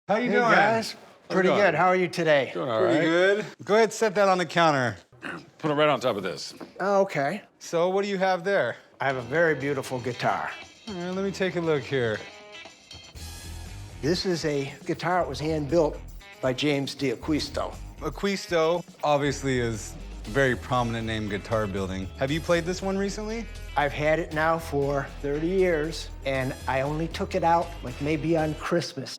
How you Hey doing? guys, pretty good. How are you today? Doing all Pretty right. good. Go ahead, set that on the counter. Put it right on top of this. Oh, okay. So what do you have there? I have a very beautiful guitar. All right, let me take a look here. This is a guitar that was hand-built by James D'Acquisto. Acquisto obviously is a very prominent name in guitar building. Have you played this one recently? I've had it now for 30 years, and I only took it out like maybe on Christmas.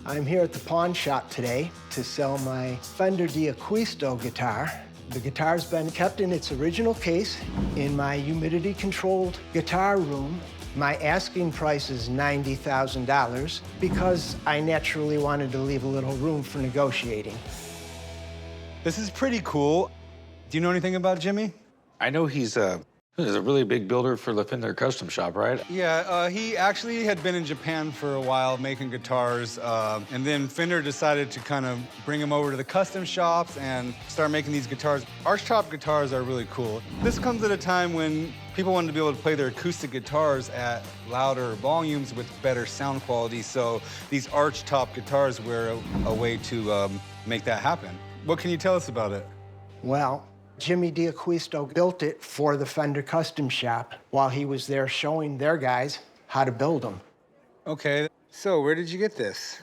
I'm here at the pawn shop today to sell my Fender D'Acquisto guitar. The guitar's been kept in its original case in my humidity-controlled guitar room. My asking price is $90,000 because I naturally wanted to leave a little room for negotiating. This is pretty cool. Do you know anything about Jimmy? I know he's a really big builder for the Fender Custom Shop, right? Yeah, he actually had been in Japan for a while making guitars, and then Fender decided to kind of bring him over to the custom shops and start making these guitars. Archtop guitars are really cool. This comes at a time when people wanted to be able to play their acoustic guitars at louder volumes with better sound quality, so these archtop guitars were a way to make that happen. What can you tell us about it? Well, Jimmy D'Acquisto built it for the Fender Custom Shop while he was there showing their guys how to build them. Okay, so where did you get this?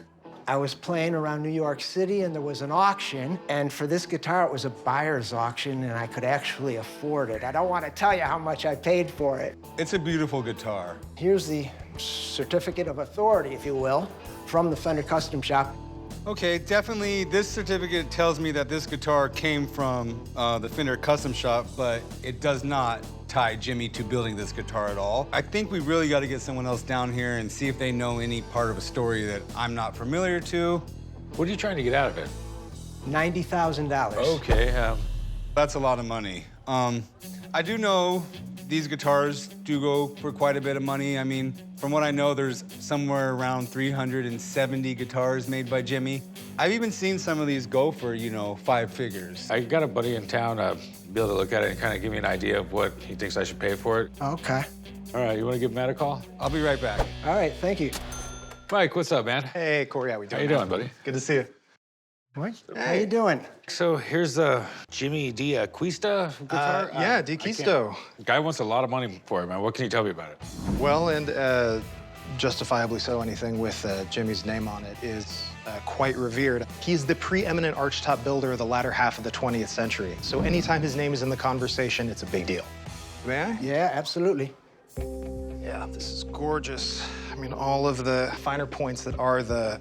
I was playing around New York City and there was an auction, and for this guitar, it was a buyer's auction, and I could actually afford it. I don't want to tell you how much I paid for it. It's a beautiful guitar. Here's the certificate of authority, if you will, from the Fender Custom Shop. Okay, definitely this certificate tells me that this guitar came from the Fender Custom Shop, but it does not tie Jimmy to building this guitar at all. I think we really got to get someone else down here and see if they know any part of a story that I'm not familiar to. What are you trying to get out of it? $90,000. Okay, That's a lot of money. I do know these guitars do go for quite a bit of money. I mean, from what I know, there's somewhere around 370 guitars made by Jimmy. I've even seen some of these go for, 5 figures. I got a buddy in town be able to look at it and kind of give me an idea of what he thinks I should pay for it. Okay. All right, you want to give Matt a call? I'll be right back. All right, thank you. Mike, what's up, man? Hey, Corey, how we doing? How you doing, buddy? Good to see you. What? How you doing? So here's the Jimmy D'Acquisto guitar. Yeah, D'Acquisto. Guy wants a lot of money for it, man. What can you tell me about it? Well, and justifiably so, anything with Jimmy's name on it is quite revered. He's the preeminent archtop builder of the latter half of the 20th century. So anytime his name is in the conversation, it's a big deal. May I? Yeah, absolutely. Yeah, this is gorgeous. I mean, all of the finer points that are the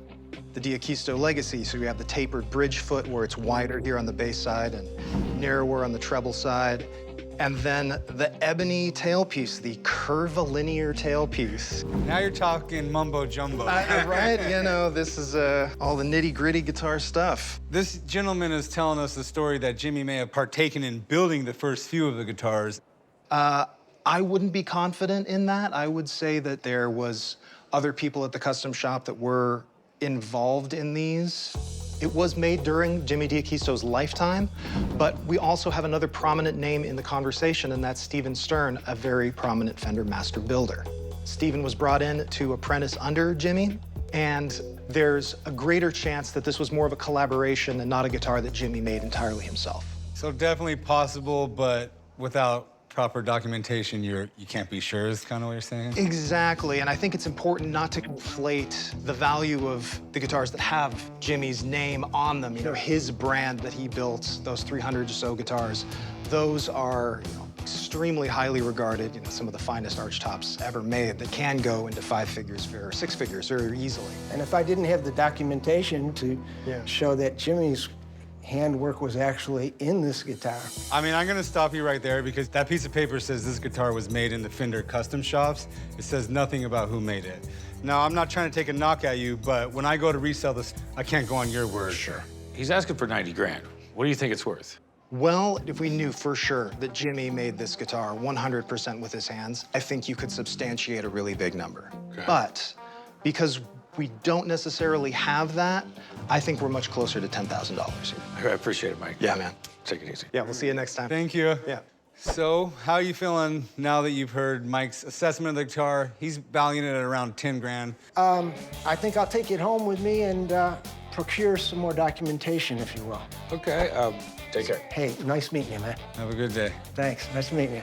D'Acquisto legacy. So we have the tapered bridge foot where it's wider here on the bass side and narrower on the treble side. And then the ebony tailpiece, the curvilinear tailpiece. Now you're talking mumbo jumbo. Right? This is all the nitty-gritty guitar stuff. This gentleman is telling us the story that Jimmy may have partaken in building the first few of the guitars. I wouldn't be confident in that. I would say that there was other people at the custom shop that were involved in these. It was made during Jimmy D'Acquisto's lifetime, but we also have another prominent name in the conversation, and that's Stephen Stern, a very prominent Fender master builder. Stephen was brought in to apprentice under Jimmy, and there's a greater chance that this was more of a collaboration and not a guitar that Jimmy made entirely himself. So definitely possible, but without proper documentation, you can't be sure is kind of what you're saying? Exactly, and I think it's important not to conflate the value of the guitars that have Jimmy's name on them, his brand that he built, those 300 or so guitars. Those are extremely highly regarded, some of the finest archtops ever made that can go into 5 figures or 6 figures very easily. And if I didn't have the documentation to show that Jimmy's handwork was actually in this guitar. I mean, I'm gonna stop you right there because that piece of paper says this guitar was made in the Fender Custom Shops. It says nothing about who made it. Now, I'm not trying to take a knock at you, but when I go to resell this, I can't go on your word. Sure. He's asking for 90 grand. What do you think it's worth? Well, if we knew for sure that Jimmy made this guitar 100% with his hands, I think you could substantiate a really big number. Okay. But because we don't necessarily have that, I think we're much closer to $10,000 here. I appreciate it, Mike. Yeah, man. Take it easy. Yeah, we'll see you next time. Thank you. Yeah. So, how are you feeling now that you've heard Mike's assessment of the guitar? He's valuing it at around 10 grand. I think I'll take it home with me and procure some more documentation, if you will. Okay, take care. Hey, nice meeting you, man. Have a good day. Thanks. Nice meeting you.